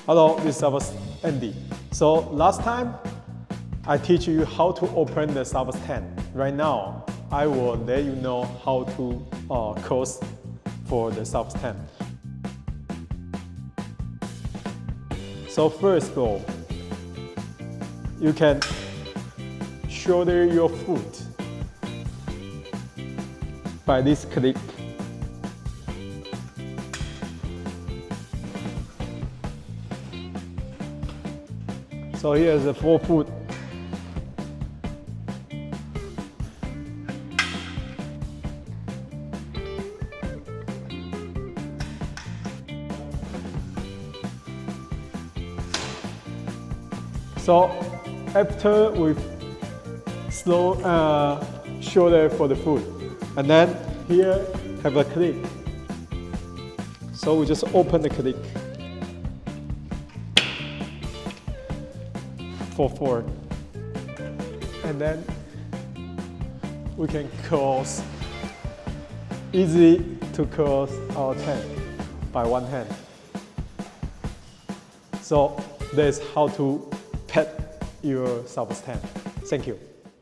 Hello, this is Savox Andy. So last time I teach you how to open the Savox tank. Right now I will let you know how to close for the Savox tank. So first of all, you can shoulder your foot by this click. So here's the forefoot. So after we slow shoulder for the foot, and then here have a click. So we just open the click for forward, and then we can close, easy to close our tank by one hand. So that's how to pet your Savox tank. Thank you.